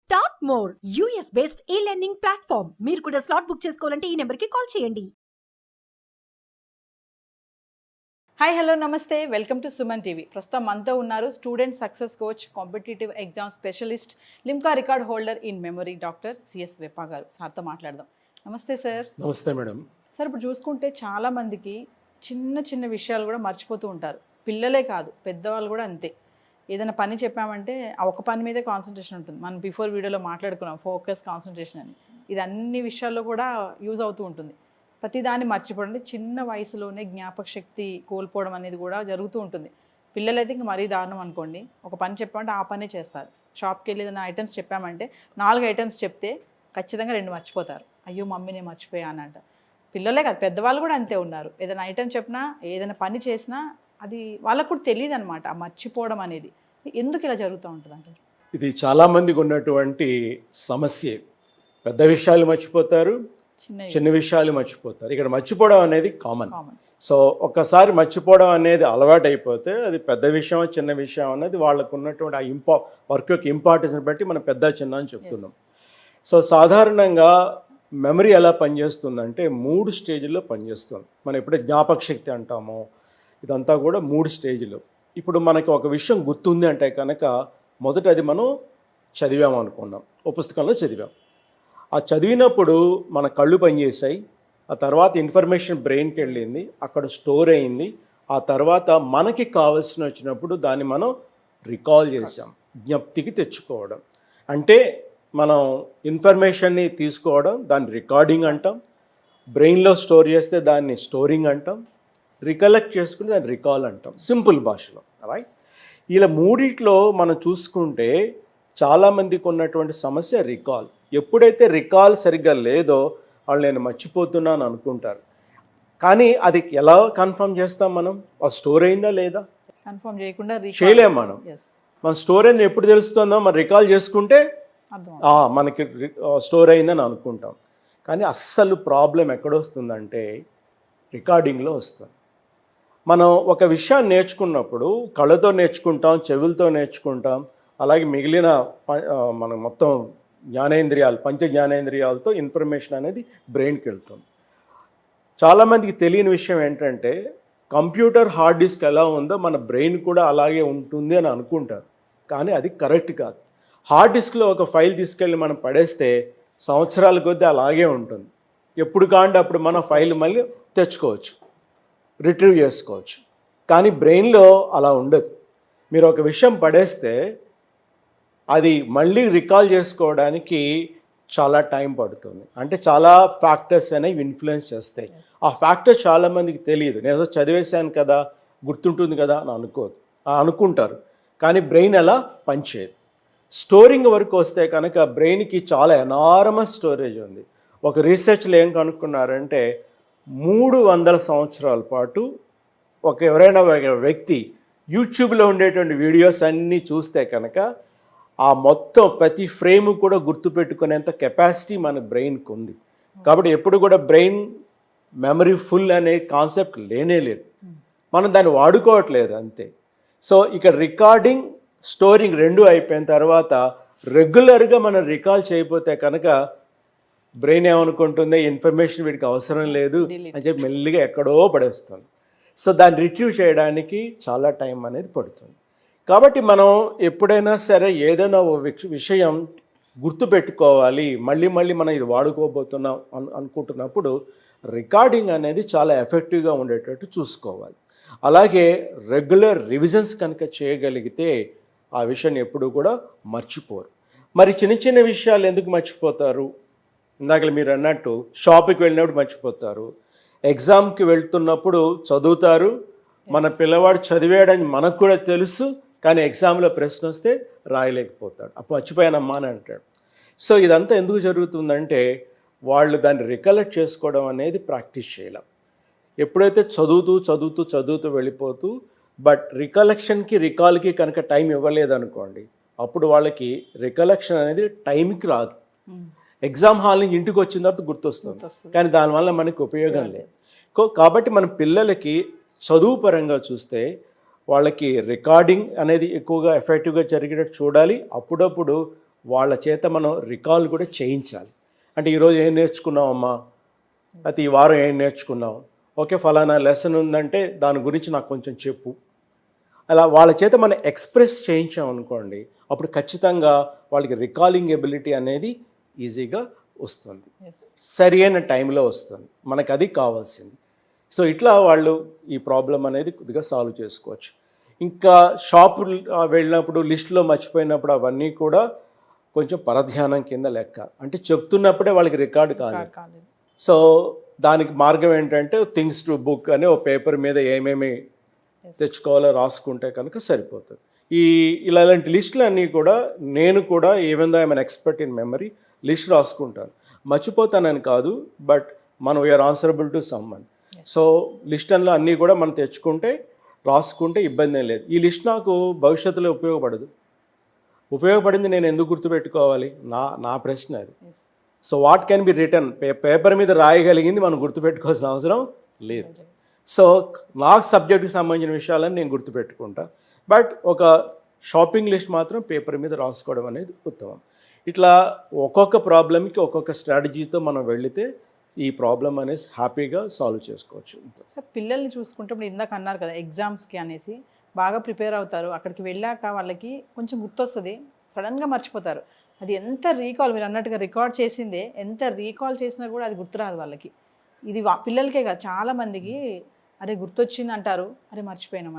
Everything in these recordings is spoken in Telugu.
Start more US based e learning platform. మీరు కూడా స్లాట్ బుక్ చేసుకోవాలంటే ఈ నెంబర్కి కాల్ చేయండి. హాయ్ హలో నమస్తే, వెల్కమ్ టు సుమన్ టీవీ. ప్రస్తుతం మనతో ఉన్నారు student success coach, competitive exam specialist, Limca record holder in memory doctor CS Veppa garu. సార్తో మాట్లాడదాం. నమస్తే సార్. నమస్తే మేడం. సార్, ఇప్పుడు చూసుకుంటే చాలా మందికి చిన్న చిన్న విషయాలు కూడా మర్చిపోతూ ఉంటారు. పిల్లలే కాదు, పెద్దవాళ్ళు కూడా అంతే. ఏదైనా పని చెప్పామంటే ఆ ఒక పని మీదే కాన్సన్ట్రేషన్ ఉంటుంది. మనం బిఫోర్ వీడియోలో మాట్లాడుకున్నాం ఫోకస్, కాన్సన్ట్రేషన్ అని. ఇది అన్ని విషయాల్లో కూడా యూజ్ అవుతూ ఉంటుంది. ప్రతిదాన్ని మర్చిపోవడం, చిన్న వయసులోనే జ్ఞాపక శక్తి కోల్పోవడం అనేది కూడా జరుగుతూ ఉంటుంది. పిల్లలైతే ఇంక మరీ దారుణం అనుకోండి. ఒక పని చెప్పామంటే ఆ పనే చేస్తారు. షాప్కి వెళ్ళి ఏదైనా ఐటమ్స్ చెప్పామంటే 4 ఐటమ్స్ చెప్తే ఖచ్చితంగా 2 మర్చిపోతారు. అయ్యో మమ్మీ నేను మర్చిపోయాను అంట. పిల్లలే కాదు, పెద్దవాళ్ళు కూడా అంతే ఉన్నారు. ఏదైనా ఐటమ్ చెప్పినా, ఏదైనా పని చేసినా అది వాళ్ళకు కూడా తెలియదు అనమాట, ఆ మర్చిపోవడం అనేది. ఎందుకు ఇలా జరుగుతూ ఉంటుంది అంటారు? ఇది చాలామందికి ఉన్నటువంటి సమస్య. పెద్ద విషయాలు మర్చిపోతారు, చిన్న విషయాలు మర్చిపోతారు. ఇక్కడ మర్చిపోవడం అనేది కామన్. సో ఒక్కసారి మర్చిపోవడం అనేది అలవాటు అయిపోతే అది పెద్ద విషయం చిన్న విషయం అనేది వాళ్ళకు ఉన్నటువంటి ఆ వర్క్ యొక్క ఇంపార్టెన్స్ని బట్టి మనం పెద్ద చిన్న అని చెప్తున్నాం. సో సాధారణంగా మెమరీ ఎలా పనిచేస్తుందంటే 3 స్టేజ్ల్లో పనిచేస్తుంది. మనం ఎప్పుడైతే జ్ఞాపక శక్తి అంటామో ఇదంతా కూడా 3 స్టేజ్లు. ఇప్పుడు మనకి ఒక విషయం గుర్తుంది అంటే కనుక మొదట అది మనం చదివామనుకున్నాం, ఓ పుస్తకంలో చదివాం. ఆ చదివినప్పుడు మన కళ్ళు పనిచేసాయి. ఆ తర్వాత ఇన్ఫర్మేషన్ బ్రెయిన్కి వెళ్ళింది, అక్కడ స్టోర్ అయింది. ఆ తర్వాత మనకి కావాల్సిన వచ్చినప్పుడు దాన్ని మనం రికాల్ చేసాం, జ్ఞప్తికి తెచ్చుకోవడం. అంటే మనం ఇన్ఫర్మేషన్ని తీసుకోవడం, దాన్ని రికార్డింగ్ అంటాం. బ్రెయిన్లో స్టోర్ చేస్తే దాన్ని స్టోరింగ్ అంటాం. రికలెక్ట్ చేసుకుని దాన్ని రికాల్ అంటాం, సింపుల్ భాషలో. రైట్? ఇలా మూడిట్లో మనం చూసుకుంటే చాలామందికి ఉన్నటువంటి సమస్య రికాల్. ఎప్పుడైతే రికాల్ సరిగ్గా లేదో వాళ్ళు నేను మర్చిపోతున్నాను అనుకుంటారు. కానీ అది ఎలా కన్ఫర్మ్ చేస్తాం మనం? అది స్టోర్ అయిందా లేదా? కన్ఫర్మ్ చేయకుండా చేయలేం మనం. మన స్టోర్ అయింది ఎప్పుడు తెలుస్తుందో మనం రికాల్ చేసుకుంటే మనకి స్టోర్ అయిందని అనుకుంటాం. కానీ అస్సలు ప్రాబ్లం ఎక్కడొస్తుందంటే రికార్డింగ్లో వస్తుంది. మనం ఒక విషయాన్ని నేర్చుకున్నప్పుడు కళ్ళతో నేర్చుకుంటాం, చెవులతో నేర్చుకుంటాం, అలాగే మిగిలిన మన మొత్తం జ్ఞానేంద్రియాలు, పంచ జ్ఞానేంద్రియాలతో ఇన్ఫర్మేషన్ అనేది బ్రెయిన్కి వెళ్తుంది. చాలామందికి తెలియని విషయం ఏంటంటే కంప్యూటర్ హార్డ్ డిస్క్ ఎలా ఉందో మన బ్రెయిన్ కూడా అలాగే ఉంటుంది అని అనుకుంటారు. కానీ అది కరెక్ట్ కాదు. హార్డ్ డిస్క్లో ఒక ఫైల్ తీసుకెళ్ళి మనం పడేస్తే సంవత్సరాల కొద్దీ అలాగే ఉంటుంది. ఎప్పుడు కాంటే అప్పుడు మన ఫైల్ మళ్ళీ తెచ్చుకోవచ్చు, రిట్రీవ్ చేసుకోవచ్చు. కానీ బ్రెయిన్లో అలా ఉండదు. మీరు ఒక విషయం పడేస్తే అది మళ్ళీ రికాల్ చేసుకోవడానికి చాలా టైం పడుతుంది. అంటే చాలా ఫ్యాక్టర్స్ అనేవి ఇన్ఫ్లుయెన్స్ చేస్తాయి. ఆ ఫ్యాక్టర్స్ చాలామందికి తెలియదు. నేను చదివేశాను కదా, గుర్తుంటుంది కదా అని అనుకుంటారు. కానీ బ్రెయిన్ అలా పనిచేయదు. స్టోరింగ్ వరకు వస్తే కనుక బ్రెయిన్కి చాలా ఎనార్మస్ స్టోరేజ్ ఉంది. ఒక రీసెర్చ్లో ఏం కనుక్కున్నారంటే 300 సంవత్సరాల పాటు ఎవరైనా వ్యక్తి యూట్యూబ్లో ఉండేటువంటి వీడియోస్ అన్నీ చూస్తే కనుక ఆ మొత్తం ప్రతి ఫ్రేమ్ కూడా గుర్తుపెట్టుకునేంత కెపాసిటీ మన బ్రెయిన్కి ఉంది. కాబట్టి ఎప్పుడు కూడా బ్రెయిన్ మెమరీ ఫుల్ అనే కాన్సెప్ట్ లేనేలేదు. మనం దాన్ని వాడుకోవట్లేదు అంతే. సో ఇక రికార్డింగ్, స్టోరింగ్ 2 అయిపోయిన తర్వాత రెగ్యులర్గా మనం రికాల్ చేయకపోతే కనుక బ్రెయిన్ ఏమనుకుంటుంది, ఇన్ఫర్మేషన్ వీడికి అవసరం లేదు అని చెప్పి మెల్లిగా ఎక్కడో పడేస్తుంది. సో దాన్ని రిట్రీవ్ చేయడానికి చాలా టైం అనేది పడుతుంది. కాబట్టి మనం ఎప్పుడైనా సరే ఏదైనా విషయం గుర్తుపెట్టుకోవాలి, మళ్ళీ మనం ఇది వాడుకోబోతున్నాం అనుకుంటున్నప్పుడు రికార్డింగ్ అనేది చాలా ఎఫెక్టివ్గా ఉండేటట్టు చూసుకోవాలి. అలాగే రెగ్యులర్ రివిజన్స్ కనుక చేయగలిగితే ఆ విషయాన్ని ఎప్పుడు కూడా మర్చిపోరు. మరి చిన్న చిన్న విషయాలు ఎందుకు మర్చిపోతారు? ఇందాక మీరు అన్నట్టు షాప్కి వెళ్ళినప్పుడు మర్చిపోతారు, ఎగ్జామ్కి వెళ్తున్నప్పుడు చదువుతారు. మన పిల్లవాడు చదివాడని మనకు కూడా తెలుసు, కానీ ఎగ్జామ్లో ప్రశ్న వస్తే రాయలేకపోతాడు, అప్పుడు మర్చిపోయానమ్మా అని అంటాడు. సో ఇదంతా ఎందుకు జరుగుతుందంటే వాళ్ళు దాన్ని రికలెక్ట్ చేసుకోవడం అనేది ప్రాక్టీస్ చేయలేం. ఎప్పుడైతే చదువుతూ వెళ్ళిపోతూ బట్ రికలెక్షన్కి రికాల్కి కనుక టైం ఇవ్వలేదనుకోండి, అప్పుడు వాళ్ళకి రికలెక్షన్ అనేది టైంకి రాదు. ఎగ్జామ్ హాల్ నుంచి ఇంటికి వచ్చిన తర్వాత గుర్తొస్తుంది, కానీ దానివల్ల మనకి ఉపయోగం లేదు. కాబట్టి మన పిల్లలకి చదువు పరంగా చూస్తే వాళ్ళకి రికార్డింగ్ అనేది ఎక్కువగా ఎఫెక్టివ్గా జరిగేటట్టు చూడాలి. అప్పుడప్పుడు వాళ్ళ చేత మనం రికాల్ కూడా చేయించాలి. అంటే ఈరోజు ఏం నేర్చుకున్నావమ్మా, అయితే ఈ వారం ఏం నేర్చుకున్నావు, ఓకే ఫలానా లెసన్ ఉందంటే దాని గురించి నాకు కొంచెం చెప్పు. అలా వాళ్ళ చేత మనం ఎక్స్ప్రెస్ చేయించామనుకోండి, అప్పుడు ఖచ్చితంగా వాళ్ళకి రికాలింగ్ ఎబిలిటీ అనేది ఈజీగా వస్తుంది, సరి అయిన టైంలో వస్తుంది. మనకు అది కావాల్సింది. సో ఇట్లా వాళ్ళు ఈ ప్రాబ్లం అనేది కొద్దిగా సాల్వ్ చేసుకోవచ్చు. ఇంకా షాపు వెళ్ళినప్పుడు లిస్టులో మర్చిపోయినప్పుడు అవన్నీ కూడా కొంచెం పరధ్యానం కింద లెక్క. అంటే చెప్తున్నప్పుడే వాళ్ళకి రికార్డు కాలేదు. సో దానికి మార్గం ఏంటంటే థింగ్స్ టు బుక్ అని ఓ పేపర్ మీద ఏమేమి తెచ్చుకోవాలో రాసుకుంటే కనుక సరిపోతుంది. ఇలాంటి లిస్టులు అన్నీ కూడా నేను కూడా even though I'm expert in memory list రాసుకుంటాను. మర్చిపోతానని కాదు, బట్ మనం we are answerable to someone. So list అన్లో అన్నీ కూడా మనం తెచ్చుకుంటే రాసుకుంటే ఇబ్బంది లేదు. ఈ లిస్ట్ నాకు భవిష్యత్తులో ఉపయోగపడింది నేను ఎందుకు గుర్తుపెట్టుకోవాలి? నా ప్రశ్న అది. So what can be return, paper మీద రాయగలిగింది మనం గుర్తుపెట్టుకోవాల్సిన అవసరం లేదు. సో నాకు సబ్జెక్టుకి సంబంధించిన విషయాలని నేను గుర్తుపెట్టుకుంటా, బట్ ఒక షాపింగ్ లిస్ట్ మాత్రం పేపర్ మీద రాసుకోవడం అనేది ఉత్తమం. ఇట్లా ఒక్కొక్క ప్రాబ్లమ్కి ఒక్కొక్క స్ట్రాటజీతో మనం వెళితే ఈ ప్రాబ్లం అనేది హ్యాపీగా సాల్వ్ చేసుకోవచ్చు. సార్ పిల్లల్ని చూసుకుంటే ఇప్పుడు ఇందాక అన్నారు కదా ఎగ్జామ్స్కి అనేసి బాగా ప్రిపేర్ అవుతారు, అక్కడికి వెళ్ళాక వాళ్ళకి కొంచెం గుర్తొస్తుంది, సడన్గా మర్చిపోతారు. అది ఎంత రీకాల్, మీరు అన్నట్టుగా రికార్డ్ చేసిందే ఎంత రీకాల్ చేసినా కూడా అది గుర్తురాదు వాళ్ళకి. ఇది పిల్లలకే కాదు చాలామందికి అరే గుర్తొచ్చింది అంటారు, అరే మర్చిపోయినా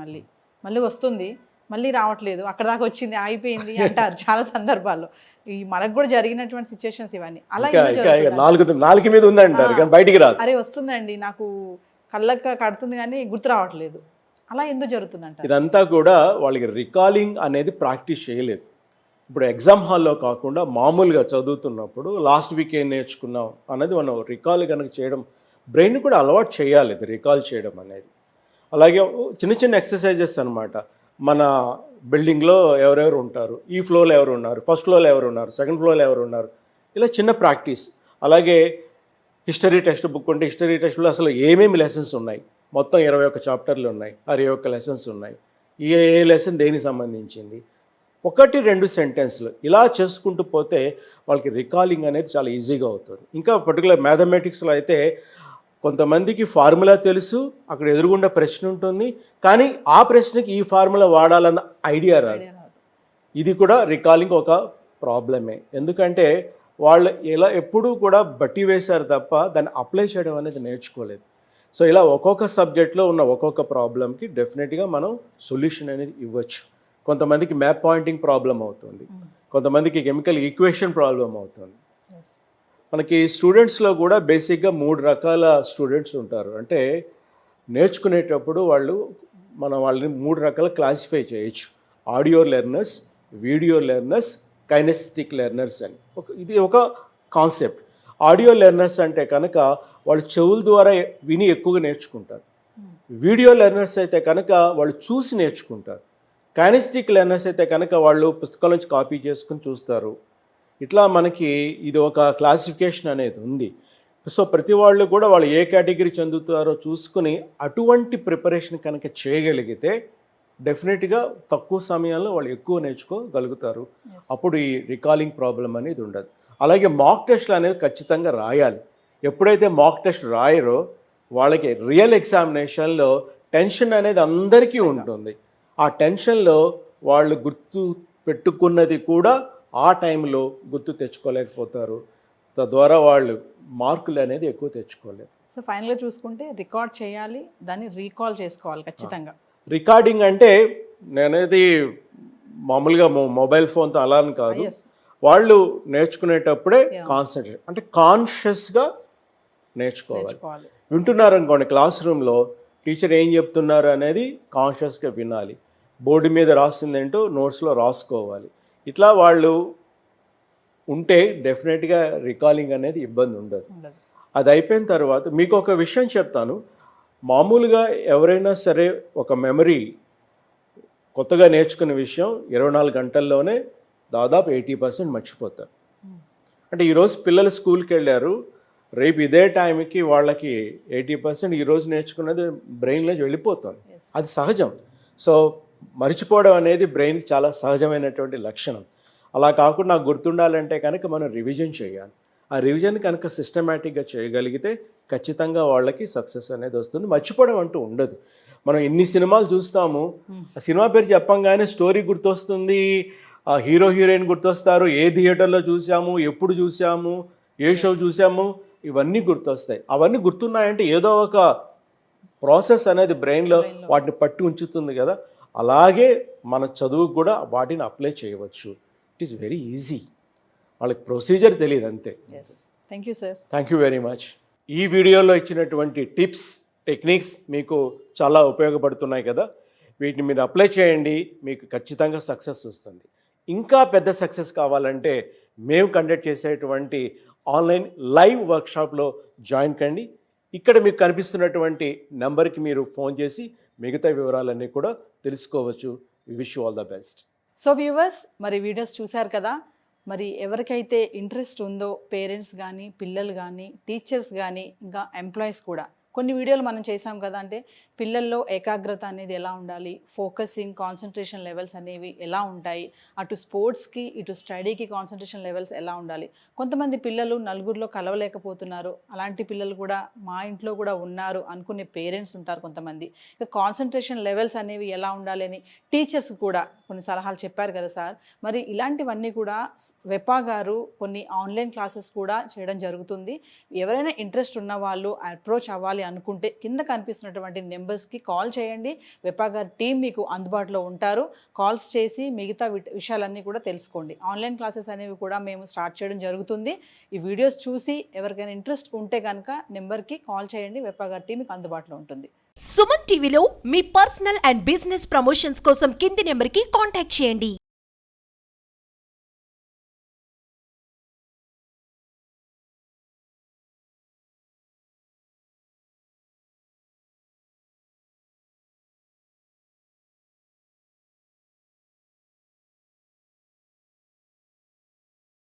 మళ్ళీ వస్తుంది, మళ్ళీ రావట్లేదు, అక్కడ దాకా వచ్చింది అయిపోయింది అంటారు చాలా సందర్భాల్లో. ఈ మనకు కూడా జరిగినటువంటి సిచ్యువేషన్స్ ఇవన్నీ. అలా నాలుగు మీద ఉంది అంటారు కానీ బయటికి రాదు. అరే వస్తుందండి నాకు కళ్ళక్క కడుతుంది కానీ గుర్తు రావట్లేదు, అలా ఎందుకు జరుగుతుంది అంటారు? ఇదంతా కూడా వాళ్ళకి రికాలింగ్ అనేది ప్రాక్టీస్ చేయలేదు. ఇప్పుడు ఎగ్జామ్ హాల్లో కాకుండా మామూలుగా చదువుతున్నప్పుడు లాస్ట్ వీక్ ఏం నేర్చుకున్నాం అనేది మనం రికాల్ కనుక చేయడం, బ్రెయిన్ కూడా అలవాటు చేయాలి ఇది రికాల్ చేయడం అనేది. అలాగే చిన్న చిన్న ఎక్సర్సైజెస్ అనమాట. మన బిల్డింగ్లో ఎవరెవరు ఉంటారు, ఈ ఫ్లోర్లో ఎవరు ఉన్నారు, ఫస్ట్ ఫ్లోర్లో ఎవరు ఉన్నారు, సెకండ్ ఫ్లోర్లో ఎవరు ఉన్నారు, ఇలా చిన్న ప్రాక్టీస్. అలాగే హిస్టరీ టెక్స్ట్ బుక్ ఉంటే హిస్టరీ టెక్స్ట్లో అసలు ఏమేమి లెసన్స్ ఉన్నాయి, మొత్తం 21 చాప్టర్లు ఉన్నాయి, 21 లెసన్స్ ఉన్నాయి, ఏ లెసన్ దేనికి సంబంధించింది, 1-2 సెంటెన్స్లు ఇలా చేసుకుంటూ పోతే వాళ్ళకి రికాలింగ్ అనేది చాలా ఈజీగా అవుతుంది. ఇంకా పర్టికులర్ మ్యాథమెటిక్స్లో అయితే కొంతమందికి ఫార్ములా తెలుసు, అక్కడ ఎదురుగుండా ప్రశ్న ఉంటుంది, కానీ ఆ ప్రశ్నకి ఈ ఫార్ములా వాడాలన్న ఐడియా రాదు. ఇది కూడా రికాలింగ్ ఒక ప్రాబ్లమే. ఎందుకంటే వాళ్ళు ఇలా ఎప్పుడూ కూడా బట్టి వేశారు తప్ప దాన్ని అప్లై చేయడం అనేది నేర్చుకోలేదు. సో ఇలా ఒక్కొక్క సబ్జెక్ట్లో ఉన్న ఒక్కొక్క ప్రాబ్లంకి డెఫినెట్గా మనం సొల్యూషన్ అనేది ఇవ్వచ్చు. కొంతమందికి మ్యాప్ పాయింటింగ్ ప్రాబ్లం అవుతుంది, కొంతమందికి కెమికల్ ఈక్వేషన్ ప్రాబ్లం అవుతుంది. మనకి స్టూడెంట్స్లో కూడా బేసిక్గా 3 రకాల స్టూడెంట్స్ ఉంటారు. అంటే నేర్చుకునేటప్పుడు మనం వాళ్ళని 3 రకాల క్లాసిఫై చేయొచ్చు. Audio learners, video learners, kinesthetic learners అని. ఇది ఒక కాన్సెప్ట్. ఆడియో లెర్నర్స్ అంటే కనుక వాళ్ళు చెవుల ద్వారా విని ఎక్కువగా నేర్చుకుంటారు. వీడియో లెర్నర్స్ అయితే కనుక వాళ్ళు చూసి నేర్చుకుంటారు. కైనెస్థెటిక్ లెర్నర్స్ అయితే కనుక వాళ్ళు పుస్తకాల నుంచి కాపీ చేసుకుని చూస్తారు. ఇట్లా మనకి ఇది ఒక క్లాసిఫికేషన్ అనేది ఉంది. సో ప్రతి వాళ్ళు కూడా వాళ్ళు ఏ కేటగిరీ చెందుతారో చూసుకుని అటువంటి ప్రిపరేషన్ కనుక చేయగలిగితే డెఫినెట్గా తక్కువ సమయంలో వాళ్ళు ఎక్కువ నేర్చుకోగలుగుతారు. అప్పుడు ఈ రికాలింగ్ ప్రాబ్లం అనేది ఉండదు. అలాగే మాక్ టెస్ట్లు అనేవి ఖచ్చితంగా రాయాలి. ఎప్పుడైతే మాక్ టెస్ట్ రాయరో వాళ్ళకి రియల్ ఎగ్జామినేషన్లో టెన్షన్ అనేది అందరికీ ఉంటుంది. ఆ టెన్షన్లో వాళ్ళు గుర్తు పెట్టుకున్నది కూడా ఆ టైంలో గుర్తు తెచ్చుకోలేకపోతారు. తద్వారా వాళ్ళు మార్కులు అనేది ఎక్కువ తెచ్చుకోలేరు. సో ఫైనల్గా చూసుకుంటే రికార్డ్ చేయాలి, దాన్ని రీకాల్ చేసుకోవాలి ఖచ్చితంగా. రికార్డింగ్ అంటే నేనేది మామూలుగా మొబైల్ ఫోన్తో అలా అని కాదు, వాళ్ళు నేర్చుకునేటప్పుడే కాన్సన్ట్రేట్ అంటే కాన్షియస్గా నేర్చుకోవాలి. వింటున్నారు అనుకోండి, క్లాస్ రూమ్లో టీచర్ ఏం చెప్తున్నారు అనేది కాన్షియస్గా వినాలి. బోర్డు మీద రాసిందేంటో నోట్స్లో రాసుకోవాలి. ఇట్లా వాళ్ళు ఉంటే డెఫినెట్గా రికాలింగ్ అనేది ఇబ్బంది ఉండదు. అది అయిపోయిన తర్వాత మీకు ఒక విషయం చెప్తాను. మామూలుగా ఎవరైనా సరే ఒక మెమరీ కొత్తగా నేర్చుకునే విషయం 24 గంటల్లోనే దాదాపు 80% మర్చిపోతారు. అంటే ఈరోజు పిల్లలు స్కూల్కి వెళ్ళారు, రేపు ఇదే టైంకి వాళ్ళకి 80% ఈరోజు నేర్చుకున్నది బ్రెయిన్లోకి వెళ్ళిపోతుంది. అది సహజం. సో మర్చిపోవడం అనేది బ్రెయిన్కి చాలా సహజమైనటువంటి లక్షణం. అలా కాకుండా నాకు గుర్తుండాలంటే కనుక మనం రివిజన్ చేయాలి. ఆ రివిజన్ కనుక సిస్టమేటిక్గా చేయగలిగితే ఖచ్చితంగా వాళ్ళకి సక్సెస్ అనేది వస్తుంది. మర్చిపోవడం అంటూ ఉండదు. మనం ఎన్ని సినిమాలు చూస్తాము, ఆ సినిమా పేరు చెప్పంగానే స్టోరీ గుర్తొస్తుంది, ఆ హీరో హీరోయిన్ గుర్తొస్తారు, ఏ థియేటర్లో చూసాము, ఎప్పుడు చూసాము, ఏ షో చూసాము, ఇవన్నీ గుర్తొస్తాయి. అవన్నీ గుర్తున్నాయంటే ఏదో ఒక ప్రాసెస్ అనేది బ్రెయిన్లో వాటిని పట్టి ఉంచుతుంది కదా. అలాగే మన చదువుకు కూడా వాటిని అప్లై చేయవచ్చు. It is very easy. వాళ్ళకి ప్రొసీజర్ తెలియదు అంతే. Thank you sir. Thank you very much. ఈ వీడియోలో ఇచ్చినటువంటి టిప్స్, టెక్నిక్స్ మీకు చాలా ఉపయోగపడుతున్నాయి కదా. వీటిని మీరు అప్లై చేయండి, మీకు ఖచ్చితంగా సక్సెస్ వస్తుంది. ఇంకా పెద్ద సక్సెస్ కావాలంటే మేము కండక్ట్ చేసేటువంటి ఆన్లైన్ లైవ్ వర్క్షాప్లో జాయిన్ కండి. ఇక్కడ మీకు కనిపిస్తున్నటువంటి నెంబర్కి మీరు ఫోన్ చేసి మిగతా వివరాలన్నీ కూడా తెలుసుకోవచ్చు. We wish you all the best. So viewers, మరి వీడియోస్ చూశారు కదా. మరి ఎవరికైతే ఇంట్రెస్ట్ ఉందో పేరెంట్స్ కానీ, పిల్లలు కానీ, టీచర్స్ కానీ, ఇంకా ఎంప్లాయీస్ కూడా, కొన్ని వీడియోలు మనం చేసాం కదా, అంటే పిల్లల్లో ఏకాగ్రత అనేది ఎలా ఉండాలి, ఫోకసింగ్, కాన్సన్ట్రేషన్ లెవెల్స్ అనేవి ఎలా ఉంటాయి, అటు స్పోర్ట్స్కి ఇటు స్టడీకి కాన్సన్ట్రేషన్ లెవెల్స్ ఎలా ఉండాలి. కొంతమంది పిల్లలు నలుగురిలో కలవలేకపోతున్నారు, అలాంటి పిల్లలు కూడా మా ఇంట్లో కూడా ఉన్నారు అనుకునే పేరెంట్స్ ఉంటారు కొంతమంది. ఇక కాన్సన్ట్రేషన్ లెవెల్స్ అనేవి ఎలా ఉండాలి అని టీచర్స్ కూడా కొన్ని సలహాలు చెప్పారు కదా సార్. మరి ఇలాంటివన్నీ కూడా వెపా గారు కొన్ని ఆన్లైన్ క్లాసెస్ కూడా చేయడం జరుగుతుంది. ఎవరైనా ఇంట్రెస్ట్ ఉన్న వాళ్ళు అప్రోచ్ అవ్వాలి అనుకుంటే కింద కనిపిస్తున్నటువంటి నెంబర్స్కి కాల్ చేయండి. వెపా గారి టీం మీకు అందుబాటులో ఉంటారు. కాల్స్ చేసి మిగతా విషయాలన్నీ కూడా తెలుసుకోండి. ఆన్లైన్ క్లాసెస్ అనేవి కూడా మేము స్టార్ట్ చేయడం జరుగుతుంది. ఈ వీడియోస్ చూసి ఎవరికైనా ఇంట్రెస్ట్ ఉంటే కనుక నెంబర్కి కాల్ చేయండి. వెపా గారి టీం మీకు అందుబాటులో ఉంటుంది. సుమన్ టీవీలో మీ పర్సనల్ అండ్ బిజినెస్ ప్రమోషన్స్ కోసం కింది నెంబర్కి కాంటాక్ట్ చేయండి.